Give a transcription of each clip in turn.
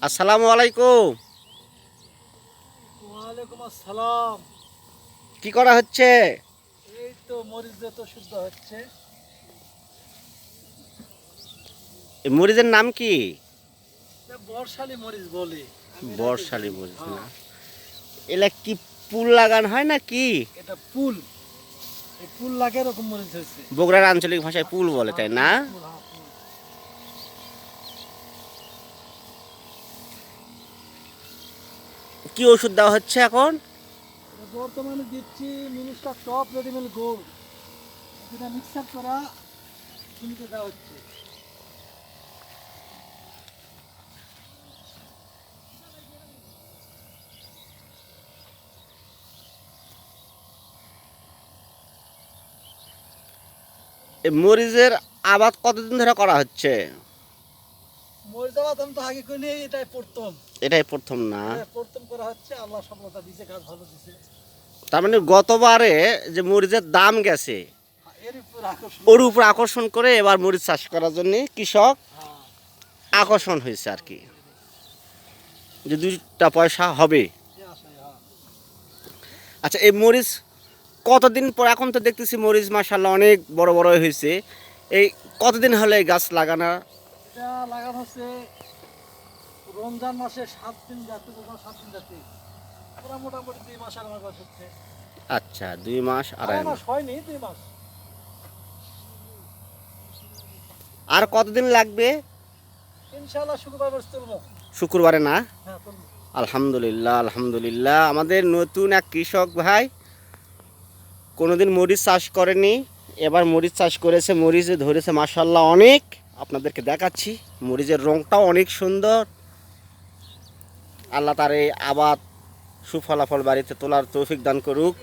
আসসালামু আলাইকুম। ওয়ালাইকুম আসসালাম। কি করা হচ্ছে? এই তো মরিচ যত শুদ্ধ হচ্ছে। এই মরিচের নাম কি? এটা বর্ষালি মরিচ বলে। আমি এটা তো বর্ষালি চিনি। মরিচ না? হ্যাঁ, এলা কি পুল লাগান হয় না কি? এটা পুল। এই পুল লাগে এরকম মরিচ হচ্ছে। বগুড়ার আঞ্চলিক ভাষায় পুল বলে, হ্যাঁ, তাই না? পুল, হ্যাঁ, পুল। কি ওষুধ দেওয়া হচ্ছে এখন? এটা বর্তমানে দিচ্ছি মিনিস্টার টপ রেডিমেল গোল্ড। এটা মিক্সার করা জমিতে দেওয়া হচ্ছে। এই মরিচের আবাদ কতদিন ধরে করা হচ্ছে? মরিচ আবাদ আমি তো আগে করি এটাই প্রথম। এটাই প্রথম না? এটাই প্রথম করা হচ্ছে। আল্লাহ সফলতা দিয়েছে, গাছ ভালো দিয়েছে। তার মানে গতবারে যে মরিচের দাম গেছে এর উপর আকর্ষণ। ওর উপর আকর্ষণ করে এবার মরিচ চাষ করার জন্য কৃষক হ্যাঁ, আকর্ষণ হয়েছে আর কি, যে দুইটা পয়সা হবে। এই আশায়, হ্যাঁ। আচ্ছা, এই মরিচ কতদিন পর? এখন তো দেখতেছি মরিচ মাশাআল্লাহ অনেক বড় বড় হয়েছে। এই কতদিন হলো এই গাছ লাগানো? এটা লাগানো হচ্ছে রমজান মাসে 7 দিন যাতে, 7 দিন যাতে পুরো মোটামুটি 2 মাস আমার গাছ হচ্ছে। আচ্ছা, 2 মাস আড়াই আড়াই মাস। মাস হয়নি, 2 মাস। আর কতদিন লাগবে? ইনশাআল্লাহ শুক্রবার বসে তুলবো। শুক্রবারে না? হ্যাঁ, তুলবো। আলহামদুলিল্লাহ আলহামদুলিল্লাহ। আমাদের নতুন এক কৃষক ভাই কোনোদিন মরিচ চাষ করেনি, এবার মরিচ চাষ করেছে। মরিচে ধরেছে মাশাআল্লাহ অনেক। আপনাদেরকে দেখাচ্ছি, মরিচের রংটাও অনেক সুন্দর। আল্লাহ তার এই আবাদ সুফলাফল বাড়িতে তোলার তৌফিক দান করুক।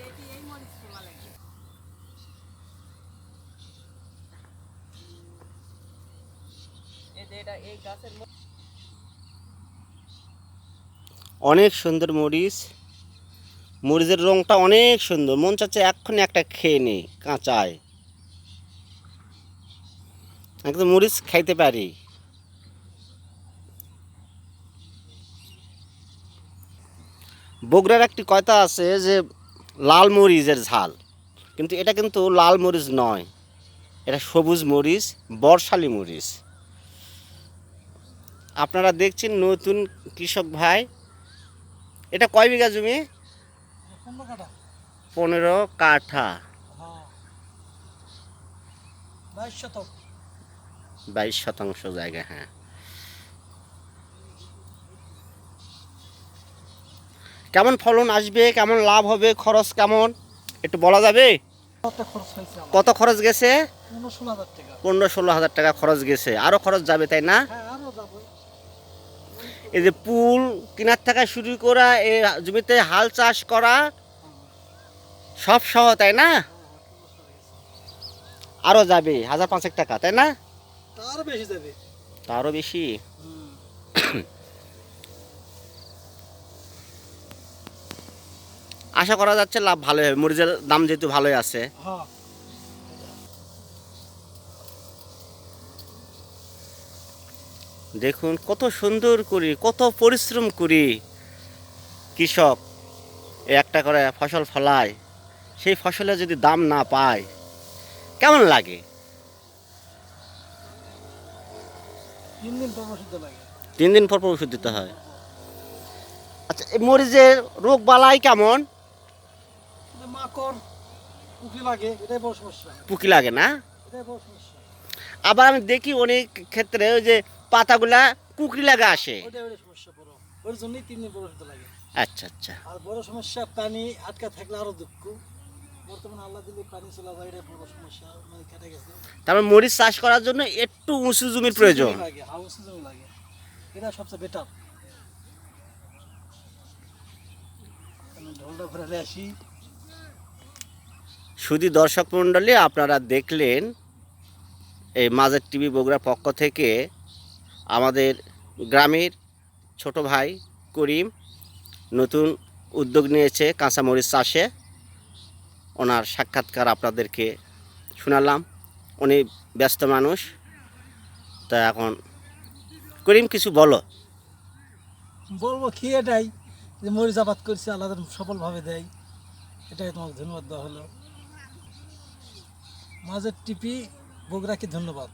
অনেক সুন্দর মরিচ। মরিচের রংটা অনেক সুন্দর, মন চাচ্ছে এক্ষুনি একটা খেয়ে নেই কাঁচায়। একদম মরিচ খাইতে পারি। বগুড়ার একটি কথা আছে যে লাল মরিচের ঝাল, কিন্তু এটা কিন্তু লাল মরিচ নয়, এটা সবুজ মরিচ, বর্ষালি মরিচ। আপনারা দেখছেন নতুন কৃষক ভাই। এটা কয় বিঘা জমি? 15 কাঠা। 15 কাঠা। হ্যাঁ, 22 শতক। 22 শতাংশ জায়গা, হ্যাঁ। কেমন ফলন আসবে, কেমন লাভ হবে, খরচ কেমন একটু বলা যাবে? কত খরচ হয়েছে আমার? কত খরচ গেছে? 15-16 হাজার টাকা। 15-16 হাজার টাকা খরচ গেছে, আরও খরচ যাবে তাই না? হ্যাঁ, আরো যাবো। এই যে পুল কেনার থেকে শুরু করা, এই জমিতে হাল চাষ করা, সব সহ, তাই না? আরও যাবে 1000-500 টাকা, তাই না? তার বেশি যাবে। তারও বেশি। হুম। আশা করা যাচ্ছে লাভ ভালোই হবে, মরিচের দাম যেহেতু ভালোই আছে। হ্যাঁ, দেখুন কত সুন্দর করি, কত পরিশ্রম করি কৃষক একটা করে ফসল ফলায়, সেই ফসলে যদি দাম না পায় কেমন লাগে? 3 দিন পর ওষুধ লাগে। 3 দিন পর পর ওষুধ দিতে হয়। আচ্ছা, এই মরিচের রোগ বালাই কেমন? এটা মাকড়, পুকি লাগে, এটাই বড় সমস্যা। পুকি লাগে না? এটাই বড় সমস্যা। আবার আমি দেখি অনেক ক্ষেত্রে ওই যে পাতাগুলা কুকরি লাগা আসে। ওটাই সমস্যা বড়। ওর জন্যই 3 দিন পর ওষুধ লাগে। আচ্ছা আচ্ছা। আর বড় সমস্যা পানি আটকা থাকলে আরো দুঃখ। বর্তমানে আল্লাহ দিলে পানি চলা যায়, এটা বড় সমস্যা মানে কেটে গেছে। তারপর মরিচ চাষ করার জন্য একটু উঁচু জমির প্রয়োজন। জমি লাগে, হাউস জমি লাগে, এটা সবচেয়ে বেটার। আমি ঢোলটা ঘুরে আসি। শুধু দর্শক মণ্ডলী, আপনারা দেখলেন এই মাঝের টিভি বগুড়ার পক্ষ থেকে আমাদের গ্রামের ছোট ভাই করিম নতুন উদ্যোগ নিয়েছে কাঁচামরিচ চাষে। ওনার সাক্ষাৎকার আপনাদেরকে শোনালাম। উনি ব্যস্ত মানুষ, তা এখন করিম কিছু বলো। বলবো কি এটাই যে মরিচ আবাদ করছে আল্লাহ যেন সফলভাবে দেয়, এটাই তোমাকে ধন্যবাদ দেওয়া হলো। মাঝের টিপি বগুড়াকে ধন্যবাদ।